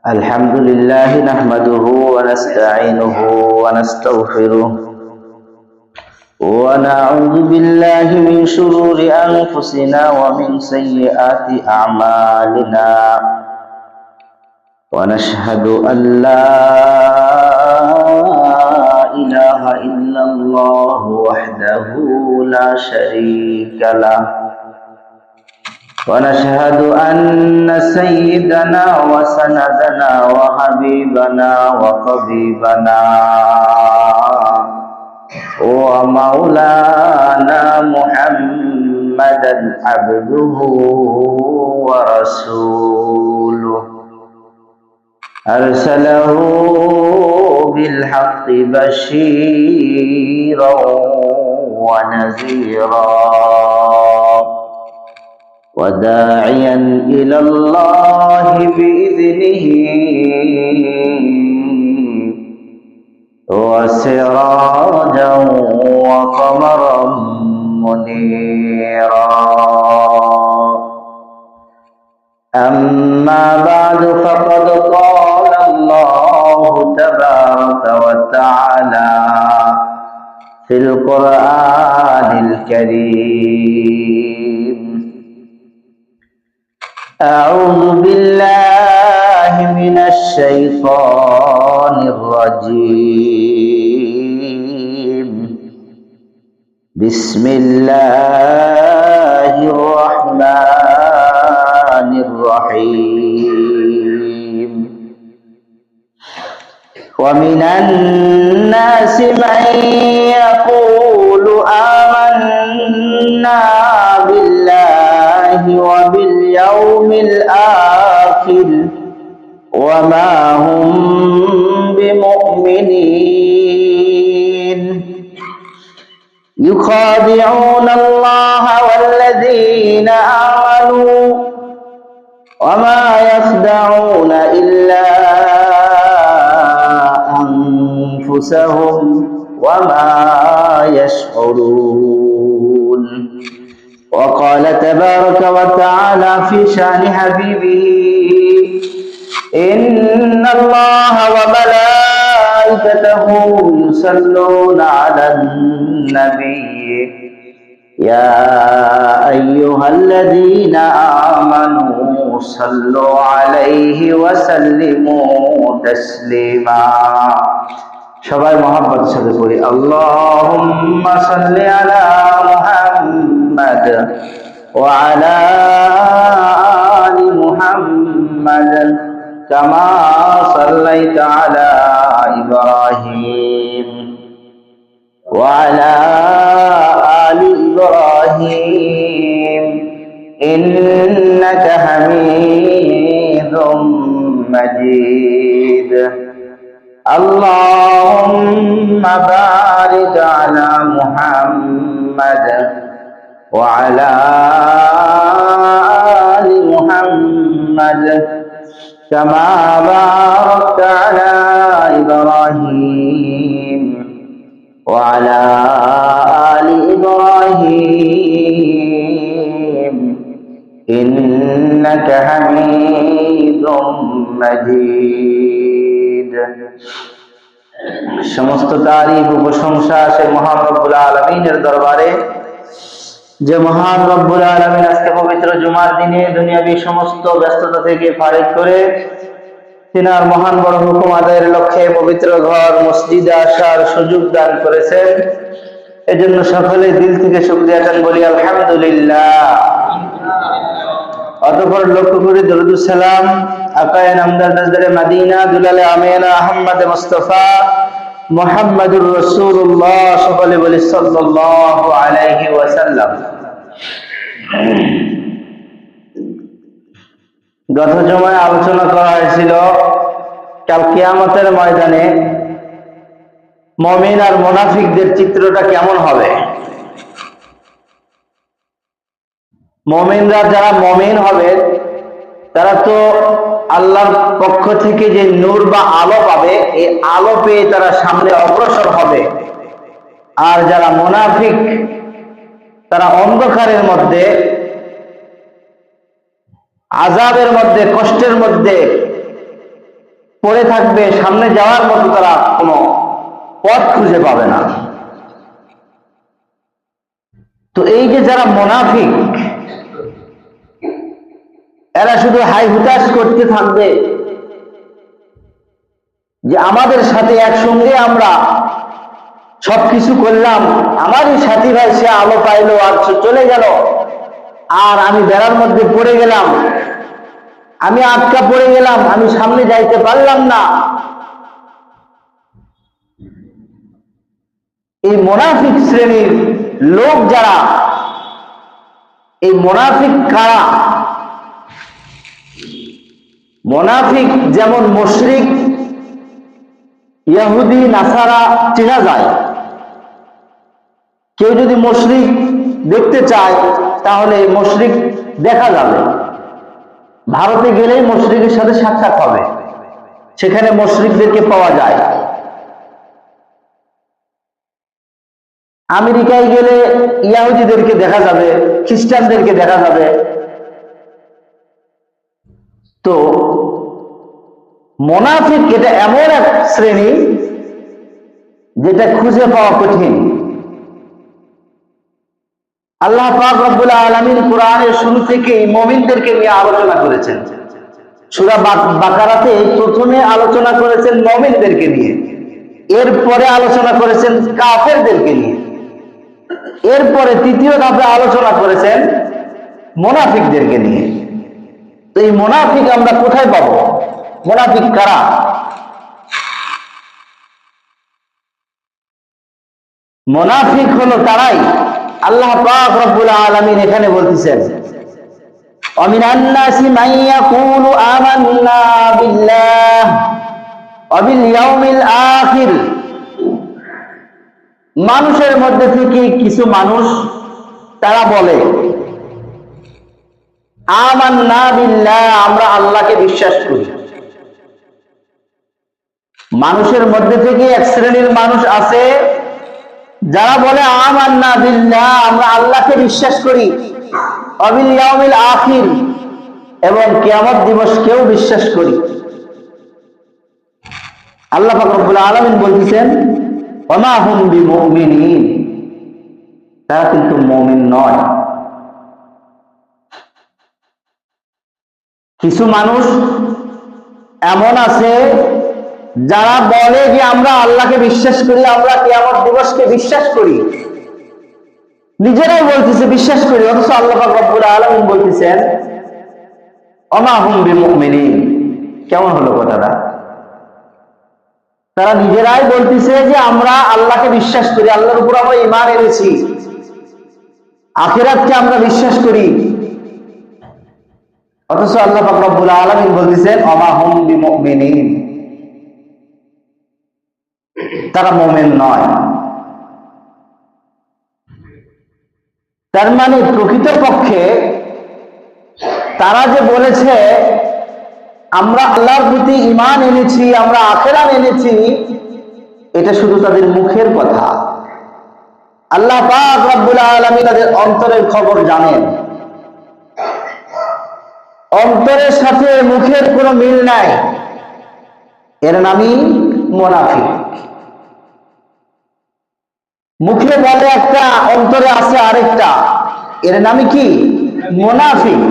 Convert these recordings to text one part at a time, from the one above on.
الحمد لله نحمده ونستعينه ونستغفره ونعوذ بالله من شرور أنفسنا ومن سيئات أعمالنا ونشهد أن لا إله إلا الله وحده لا شريك له ونشهد أن سيدنا وسندنا وحبيبنا وطبيبنا ومولانا محمدا عبده ورسوله أرسله بالحق بشيرا ونذيرا وداعيا إلى الله بإذنه وسراجا وقمرا منيرا أما بعد فقد قال الله تبارك وتعالى في القرآن الكريم أعوذ بالله من الشيطان الرجيم بسم الله الرحمن الرحيم ومن الناس من يقول آمنا بالله وباليوم الآخر وما هم بمؤمنين يخادعون الله والذين آمنوا وما يخدعون إلا أنفسهم وما يشعرون وقال تبارك وتعالى في شأن حبيبه إن الله وملائكته يصلون على النبي يا أيها الذين آمنوا صلوا عليه وسلموا تسليما সবাই মহব্বতের সাথে পড়ি আল্লাহুম্মা সাল্লি আলা মুহাম্মাদ ওয়া আলা আলি মুহাম্মাদ কামা সাল্লাইতা আলা ইব্রাহিম ওয়া আলা আলি ইব্রাহিম ইন্নাকা হামিদুম মাজিদ اللهم بارك على محمد وعلى آل محمد كما باركت على إبراهيم وعلى آل إبراهيم إنك حميد مجيد সমস্ত তারিফ ও প্রশংসা সে মহান রব্বুল আলামিনের দরবারে যে মহান রব্বুল আলামিন আজকে পবিত্র জুমার দিনে দুনিয়াবী সমস্ত ব্যস্ততা থেকে ফারিগ করে তিনার মহান বড় হুকুম আদায়ের লক্ষ্যে পবিত্র ঘর মসজিদে আসার সুযোগ দান করেছেন। এজন্য সকলে দিল থেকে শুকরিয়া জানান, বলি আলহামদুলিল্লাহ। অতঃপর লক্ষ্য করে দরুদ সালাম আকায়ে নামদার নজরে মদিনা দুলালে আমিনা আহমদ মুস্তাফা মুহাম্মদুর রাসূলুল্লাহ সকলে বলি সাল্লাল্লাহু আলাইহি ওয়াসাল্লাম। গত জুমায় আলোচনা করা হয়েছিল কাল কিয়ামতের ময়দানে মুমিন আর মুনাফিকদের চিত্রটা কেমন হবে। মুমিনরা যারা মুমিন হবে তারা তো আল্লাহর পক্ষ থেকে যে নূর বা আলো পাবে, এই আলো পেয়ে তারা সামনে অগ্রসর হবে। আর যারা মুনাফিক তারা অন্ধকারের মধ্যে, আযাবের মধ্যে, কষ্টের মধ্যে পড়ে থাকবে, সামনে যাওয়ার মতো তারা কোনো পথ খুঁজে পাবে না। তো এই যে যারা মুনাফিক, এরা শুধু হাই হুতাশ করতে থাকবে যে আমাদের সাথে একসঙ্গে আমরা সবকিছু করলাম, আমারই সাথী ভাই সে আলো পাইলো আর চলে গেল, আর আমি বেড়ার মধ্যে পড়ে গেলাম, আমি আটকা পড়ে গেলাম, আমি সামনে যাইতে পারলাম না। এই মুনাফিক শ্রেণীর লোক যারা, এই মুনাফিক কারা? মুনাফিক যেমন মুশরিক, ইহুদি, নাসারা চেনা যায়। কেউ যদি মুশরিক দেখতে চায় তাহলে মুশরিক দেখা যাবে। ভারতে গেলেই মুশরিকের সাথে সাক্ষাৎ হবে, সেখানে মুশরিকদেরকে পাওয়া যায়। আমেরিকায় গেলে ইহুদিদেরকে দেখা যাবে, খ্রিস্টানদেরকে দেখা যাবে। তো মুনাফিক এটা এমন এক শ্রেণী যেটা খুঁজে পাওয়া কঠিন। আল্লাহ পাক রব্বুল আলামিন কোরআনের শুরু থেকেই মুমিনদেরকে নিয়ে আলোচনা করেছেন। সূরা বাকারাতে প্রথমে আলোচনা করেছেন মুমিনদেরকে নিয়ে, এরপরে আলোচনা করেছেন কাফেরদেরকে নিয়ে, এরপরে তৃতীয় ধাপে আলোচনা করেছেন মুনাফিকদেরকে নিয়ে। তো এই মুনাফিক আমরা কোথায় পাবো? মুনাফিক কারা? মুনাফিক হলো তারাই, আল্লাহ পাক রব্বুল আলামিন এখানে বলতেছেন, ওয়ামিনান নাসি মান ইয়াকুলু আমান্না বিল্লাহ ওয়া বিল ইয়াউমিল আখির। মানুষের মধ্যে থেকে কিছু মানুষ তারা বলে আমান্না বিল্লাহ, আমরা আল্লাহকে বিশ্বাস করি। মানুষের মধ্যে থেকে এক শ্রেণীর মানুষ আছে যারা বলে আমান্না বিল্লাহ, আমরা আল্লাহকে বিশ্বাস করি, ওয়া বিল ইয়াউমিল আখির, এবং কিয়ামত দিবসকেও বিশ্বাস করি। আল্লাহ পাক রব্বুল আলামিন বলতেছেন ওয়া মা হুম বিমুমিনিন, তারা কিন্তু মুমিন নয়। কিছু মানুষ এমন আছে যারা বলে যে আমরা আল্লাহকে বিশ্বাস করি, আমরা কিয়ামত দিবসকে বিশ্বাস করি, নিজেরাই বলতেছে বিশ্বাস করি, অথচ আল্লাহ পাক রব্বুল আলামিন বলতেছেন ওয়া মা হুম বিমুমিনিন। কেমন হলো কথাটা? তারা নিজেরাই বলতেছে যে আমরা আল্লাহকে বিশ্বাস করি, আল্লাহর উপর আমরা ঈমান এনেছি, আখিরাতকে আমরা বিশ্বাস করি, অথচ আল্লাহ পাক রব্বুল আলামিন বলতেছেন ওয়া মা হুম বিমুমিনিন, তারা মুমিন নয়। তার মানে প্রকৃতপক্ষে তারা যে বলেছে আমরা আল্লাহর প্রতি ঈমান এনেছি, আমরা আখিরাত এনেছি, এটা শুধু তাদের মুখের কথা। আল্লাহ পাক রব্বুল আলামিন তাদের অন্তরের খবর জানেন। অন্তরের সাথে মুখের কোনো মিল নাই, এর নামই মুনাফিক। মুখে বলে একটা, অন্তরে আছে আরেকটা, এর নামই কি? মুনাফিক।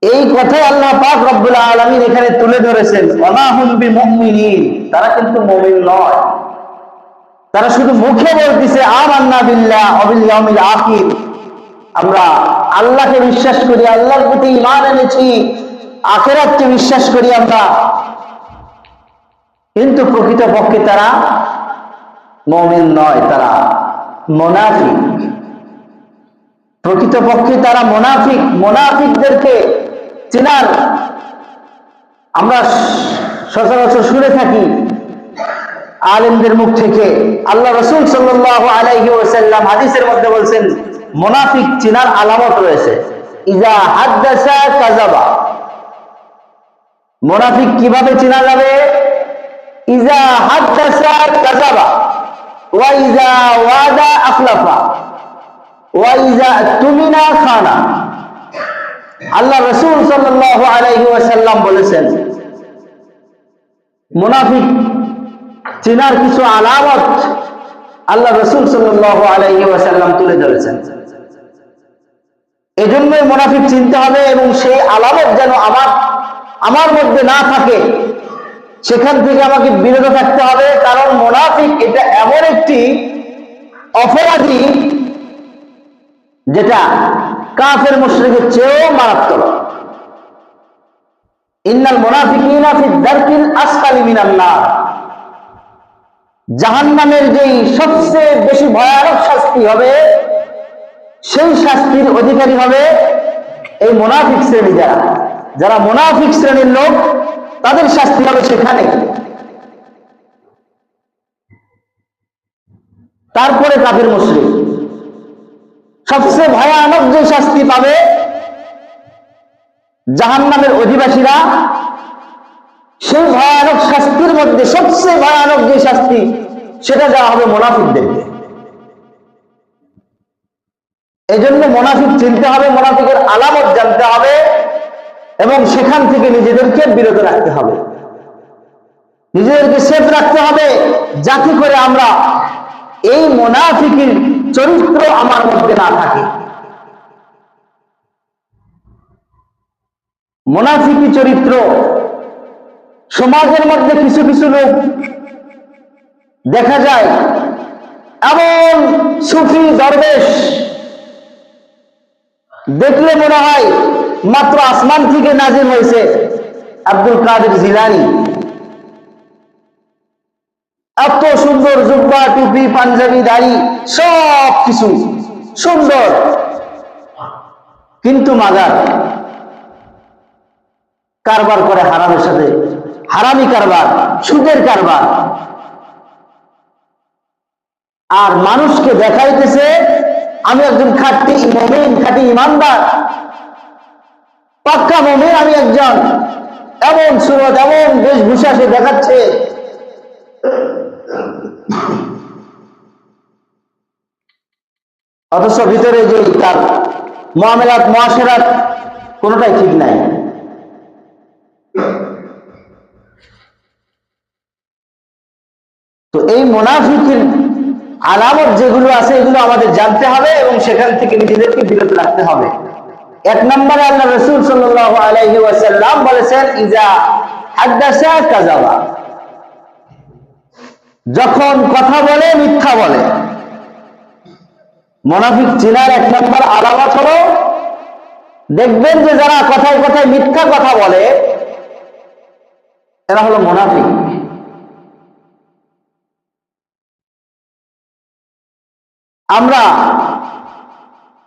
এই কথাই আল্লাহ পাক রব্বুল আলামিন এখানে তুলে ধরেছেন, ওয়া মা হুম বিমুমিনিন, তারা কিন্তু মুমিন নয়। তারা শুধু মুখে বলতেছে আমান্না বিল্লাহ ওয়া বিল ইয়াউমিল আখির, আমরা আল্লাহকে বিশ্বাস করি, আল্লাহর প্রতি ঈমান এনেছি, আখিরাতকে বিশ্বাস করি আমরা, কিন্তু প্রকৃতপক্ষে তারা মুমিন নয়, তারা মুনাফিক। প্রকৃতপক্ষে তারা মুনাফিক। মুনাফিকদেরকে চেনার আমরা সচরাচর শুনে থাকি আলেমদের মুখ থেকে। আল্লাহ রাসূল সাল্লাল্লাহু আলাইহি ওয়াসাল্লাম হাদিসের মধ্যে বলছেন মুনাফিক চেনার আলামত রয়েছে, ইজা হাদাসা কাযাবা। মুনাফিক কিভাবে চেনা যাবে? ইজা হাদাসা কাযাবা ওয়া ইজা ওয়াদা আখলাফা ওয়া ইজা তুমিনা খানা। আল্লাহ রাসূল সাল্লাল্লাহু আলাইহি ওয়াসাল্লাম বলেছেন মুনাফিক চিনার কিছু আলামত আল্লাহ রাসূল সাল্লাল্লাহু আলাইহি ওয়াসাল্লাম তুলে ধরেছেন। এজন্যই মুনাফিক চিনতে হবে এবং সেই আলামত যেন আমার মধ্যে না থাকে, সেখান থেকে আমাকে বিরত থাকতে হবে। কারণ মুনাফিক এটা এমন একটি অপরাধী যেটা কাফের মুশরিকের চেয়েও মারাত্মক। ইন্নাল মুনাফিকিনা ফি দারকিল আসফালি মিনান নার, জাহান্নামের যেই সবচেয়ে বেশি ভয়ানক শাস্তি হবে, সেই শাস্তির অধিকারী হবে এই মুনাফিক শ্রেণী। যারা মুনাফিক শ্রেণীর লোক, তাদের শাস্তি হবে সেখানে। তারপরে কাফের মুশরিক। সবচেয়ে ভয়ানক যে শাস্তি পাবে জাহান্নামের অধিবাসীরা, সেই ভয়ানক শাস্তির মধ্যে সবচেয়ে ভয়ানক যে শাস্তি, সেটা দেওয়া হবে মুনাফিকদেরকে। এই জন্য মুনাফিক চিনতে হবে, মুনাফিকের আলামত জানতে হবে এবং সেখান থেকে নিজেদেরকে বিরত রাখতে হবে, নিজেদেরকে সেফ রাখতে হবে, যাতে করে আমরা এই মুনাফিকের চরিত্র আমার মধ্যে না থাকে। মুনাফিকি চরিত্র সমাজের মধ্যে কিছু কিছু লোক দেখা যায়, এমন সুফি দরবেশ, দেখলে মনে হয় মাত্র আসমান থেকে নাজিল হয়েছে আব্দুল কাদের জিলানী। এত সুন্দর জুব্বা, টুপি, পাঞ্জাবি, দাড়ি, সব কিছু সুন্দর, কিন্তু মাগার কারবার করে হারামের সাথে, হারামি কারবার, সুদের কারবার। আর মানুষকে দেখাইতেছে আমি একজন খাঁটি মুমিন, খাঁটি ইমানদার, পাক্কা মুমিন আমি একজন, এমন সুরত, এমন বেশভূষা সে দেখাচ্ছে। অথচ ভিতরে যে তার মুআমালাত, মুআশারাত কোনোটাই ঠিক নাই। তো এই মুনাফিকের আলামত যেগুলো আছে, এগুলো আমাদের জানতে হবে এবং সেখান থেকে নিজেদেরকে বিরত রাখতে হবে। এক নম্বরে আল্লাহ রাসূল সাল্লাল্লাহু আলাইহি ওয়াসাল্লাম বলেছেন, ইজা হাদাসা কাযাবা, যখন কথা বলে মিথ্যা বলে। মুনাফিক চিনার এক নম্বর আলামত হলো, দেখবেন যে যারা কথায় কথায় মিথ্যা কথা বলে, এরা হলো মুনাফিক। আমরা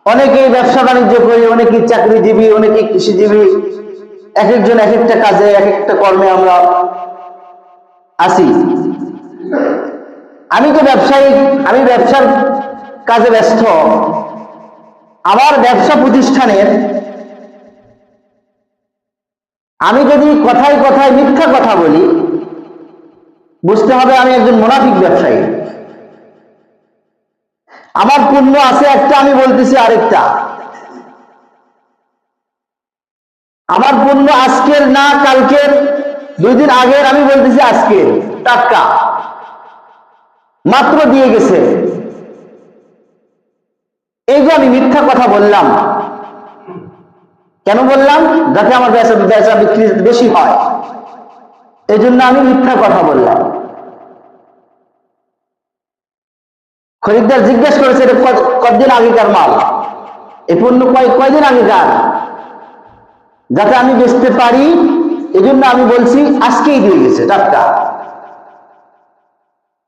অনেকেই ব্যবসা বাণিজ্য করি, অনেকেই চাকরিজীবী, অনেকেই কৃষিজীবী, এক একজন এক একটা কাজে, এক একটা কর্মে আমরা আছি। আমি তো ব্যবসায়ী, আমি ব্যবসার কাজে ব্যস্ত। আমার ব্যবসা প্রতিষ্ঠানের আমি যদি কথায় কথায় মিথ্যা কথা বলি, বুঝতে হবে আমি একজন মুনাফিক ব্যবসায়ী। আমার পণ্য আছে একটা, আমি বলতেছি আরেকটা। আমার পণ্য আজকের না কালকের, 2 দিন আগের, আমি বলতেছি আজকের, টাটকা, মাত্র দিয়ে গেছে। এই যে আমি মিথ্যা কথা বললাম, কেন বললাম? যাতে আমার বেচা বিক্রি বেশি হয়, এই জন্য আমি মিথ্যা কথা বললাম। খরিদ্দার জিজ্ঞেস করেছে এটা কতদিন আগেকার মাল, এই পণ্য কয়দিন আগেকার, যাতে আমি বেচতে পারি, এই জন্য আমি বলছি আজকেই দিয়ে গেছে টাটকা।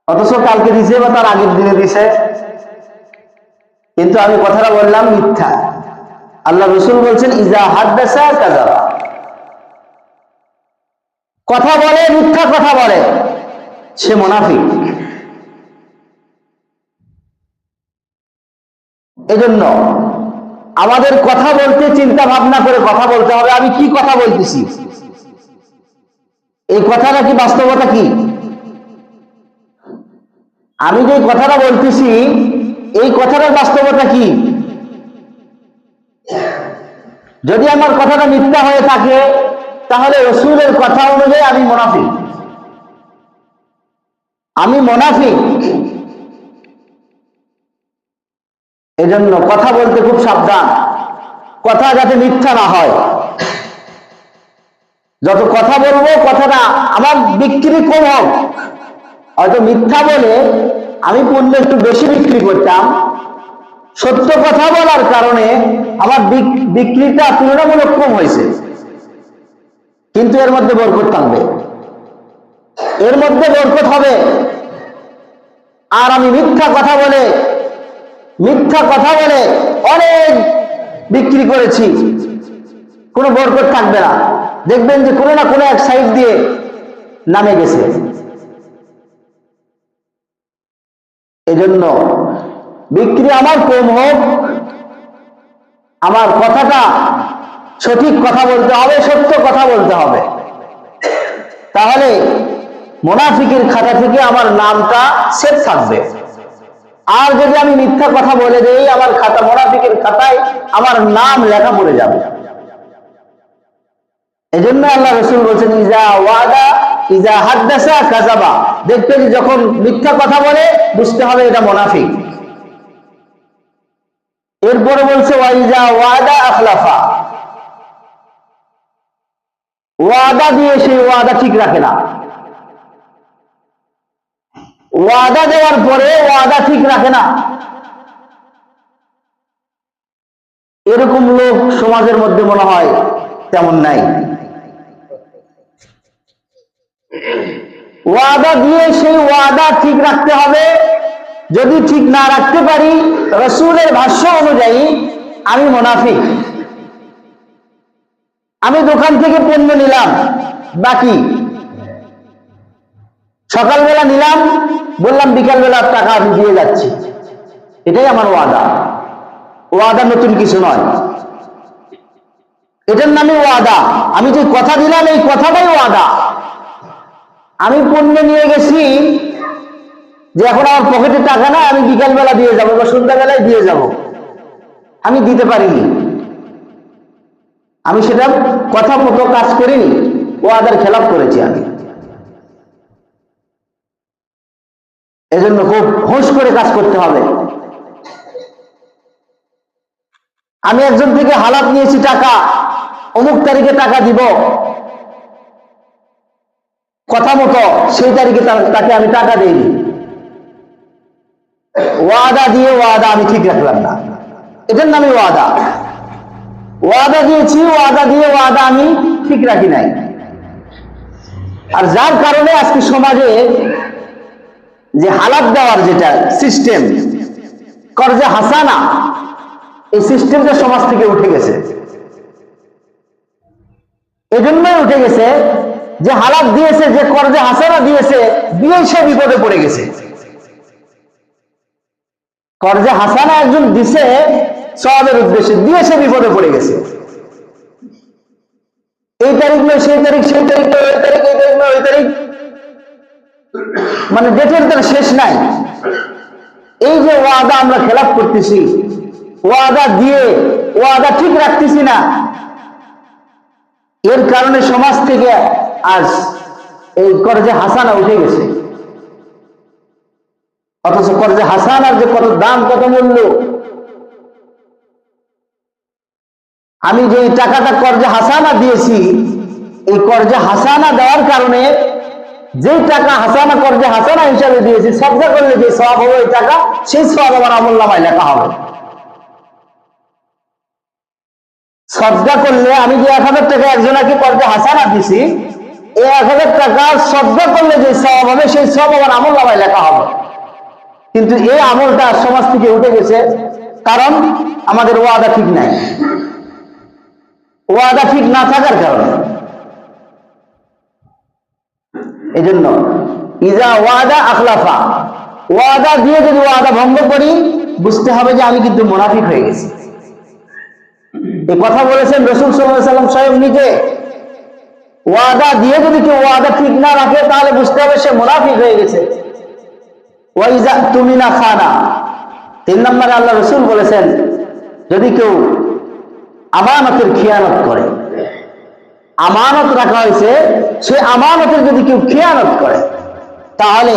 অথচ কালকে দিছে বা তার আগের দিনে দিছে, কিন্তু আমি কথাটা বললাম মিথ্যা। আল্লাহ রাসূল বলছেন, ইজা হাদাসা কাযাবা, কথা বলে মিথ্যা কথা বলে, সে মুনাফিক। এজন্য আমাদের কথা বলতে চিন্তা ভাবনা করে কথা বলতে হবে। আমি কি কথা বলতেছি, এই কথাটা কি বাস্তবতা কি? আমি যে কথাটা বলতেছি, এই কথাটার বাস্তবতা কি? যদি আমার কথাটা মিথ্যা হয়ে থাকে, তাহলে রাসূলের কথা অনুযায়ী আমি মুনাফিক। আমি মুনাফিক। এজন্য কথা বলতে খুব সাবধান, কথা যাতে মিথ্যা না হয়। যত কথা বলবো কথাটা আমার বিক্রি কম হোক। হয়তো মিথ্যা বলে আমি পণ্য একটু বেশি বিক্রি করতাম, সত্য কথা বলার কারণে আমার বিক্রিটা তুলনামূলক কম হয়েছে, কিন্তু এর মধ্যে বরকত থাকবে, এর মধ্যে বরকত হবে। আর আমি মিথ্যা কথা বলে অনেক বিক্রি করেছি, কোনো বরকত থাকবে না, দেখবেন যে কোনো না কোনো এক সাইড দিয়ে নামে গেছে। এজন্য বিক্রি আমার কম হোক, আমার কথাটা সঠিক কথা বলতে হবে, সত্য কথা বলতে হবে, তাহলে মুনাফিকের খাতা থেকে আমার নামটা সেফ থাকবে। আর যদি আমি মিথ্যা কথা বলে দেই, আমার খাতা মুনাফিকের খাতায় আমার নাম লেখা পড়ে যাবে। এজন্য আল্লাহ রাসূল বলেছেন, ইজা হাদ্দাসা কাযাবা। দেখবেন যখন মিথ্যা কথা বলে বুঝতে হবে এটা মুনাফিক। এরপরে বলছে ওয়াইজা ওয়াদা আখলাফা। ওয়াদা দিয়ে সেই ওয়াদা ঠিক রাখে না, ওয়াদা দেওয়ার পরে ওয়াদা ঠিক রাখে না। এরকম লোক সমাজের মধ্যে মনে হয় তেমন নাই। ওয়াদা দিয়ে সেই ওয়াদা ঠিক রাখতে হবে। যদি ঠিক না রাখতে পারি, রাসূলের ভাষ্য অনুযায়ী আমি মুনাফিক। আমি দোকান থেকে পণ্য নিলাম, বাকি সকালবেলা নিলাম, বললাম বিকালবেলা টাকা আমি দিয়ে যাচ্ছি, এটাই আমার ওয়াদা। ওয়াদা নতুন কিছু নয়, এটার নামে ওয়াদা। আমি যে কথা দিলাম এই কথাটাই ওয়াদা। আমি পণ্য নিয়ে গেছি যে এখন আমার পকেটে টাকা না, আমি বিকালবেলা দিয়ে যাবো বা সন্ধ্যাবেলায় দিয়ে যাব, আমি দিতে পারিনি, আমি সেটা কথা মতো কাজ করিনি, ওয়াদার খেলাপ করেছি আমি। এজন্য খুব হোশ করে কাজ করতে হবে। আমি একজন থেকে হালাত নিয়েছি টাকা, অমুক তারিখে টাকা দিব, কথা মতো সেই তারিখে তাকে আমি টাকা দিইনি, ওয়াদা দিয়ে ওয়াদা আমি ঠিক রাখলাম না, এটার নামে ওয়াদা। ওয়াদা দিয়েছি, ওয়াদা দিয়ে ওয়াদা আমি ঠিক রাখি নাই। আর যার কারণে আজকে সমাজে যে হালাত দেওয়ার যেটা সিস্টেম, কর্জে হাসানা, এই সিস্টেমটা সমাজ থেকে উঠে গেছে। এজন্যই উঠে গেছে যে হালাত দিয়েছে, যে কর্জে হাসানা দিয়েছে, দিয়ে সে বিপদে পড়ে গেছে। কর্জে হাসানা একজন দিছে সওয়াবের উদ্দেশ্যে, দিয়ে সে বিপদে পড়ে গেছে। এই তারিখ নয় সেই তারিখ, সেই তারিখ নয় ওই তারিখ, এই তারিখ নয় ওই তারিখ, মানে ডেটের তার শেষ নাই। এই যে ওয়াদা আমরা খেলাপ করতেছি, ওয়াদা দিয়ে ওয়াদা ঠিক রাখতেছি না, এর কারণে সমাজ থেকে আজ এই কর্জে হাসানা উঠে গেছে। অথচ কর্জে হাসানার যে কত দাম, কত মূল্য। আমি যে টাকাটা কর্জে হাসানা দিয়েছি, এই কর্জে হাসানা দেওয়ার কারণে যে টাকা হাসানা কর্জে হাসানা হিসাবে দিয়েছি, সদকা করলে যে সওয়াব হবে এই টাকা, সেই সওয়াব আমার আমলনামায় লেখা হবে। সদকা করলে আমি যে 1000 টাকা একজনকে কর্জে হাসানা দিছি, এই 1000 টাকা সদকা করলে যে সওয়াব হবে সেই সওয়াব আমার আমলনামায় লেখা হবে। কিন্তু এই আমলটা সমাজ থেকে উঠে গেছে, কারণ আমাদের ওয়াদা ঠিক নাই। ওয়াদা ঠিক না থাকার কারণে। এই জন্য ইজা ওয়াদা আখলাফা, ওয়াদা দিয়ে যদি ওয়াদা ভঙ্গ করি, বুঝতে হবে যে আমি কিন্তু মুনাফিক হয়ে গেছি। এই কথা বলেছেন রাসূল সাল্লাল্লাহু আলাইহি ওয়াসাল্লাম স্বয়ং নিজে। ওয়াদা দিয়ে যদি কেউ ওয়াদা ঠিক না রাখে, তাহলে বুঝতে হবে সে মুনাফিক হয়ে গেছে। ওয়াইজা তুমিনা খানা, 3 নম্বরে আল্লাহ রাসূল বলেছেন, যদি কেউ আমানতের খিয়ানত করে, আমানত রাখা হয়েছে, সে আমানতের যদি কেউ খিয়ানত করে, তাহলে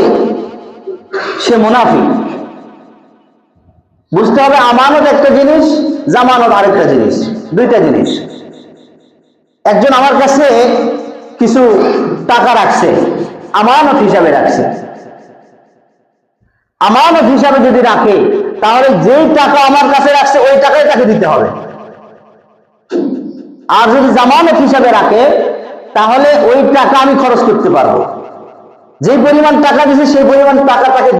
সে মুনাফিক। বুঝতে হবে আমানত একটা জিনিস, জামানত আরেকটা জিনিস, দুইটা জিনিস। একজন আমার কাছে কিছু টাকা রাখছে, আমানত হিসাবে রাখছে। আমানত হিসাবে যদি রাখে, তাহলে যেই টাকা আমার কাছে রাখছে ওই টাকাই তাকে দিতে হবে। আর যদি জামানত হিসাবে রাখে, তাহলে ওই টাকা আমি খরচ করতে পারবো। যে পরিমাণ টাকা দিছে সেই পরিমাণ টাকা তাকে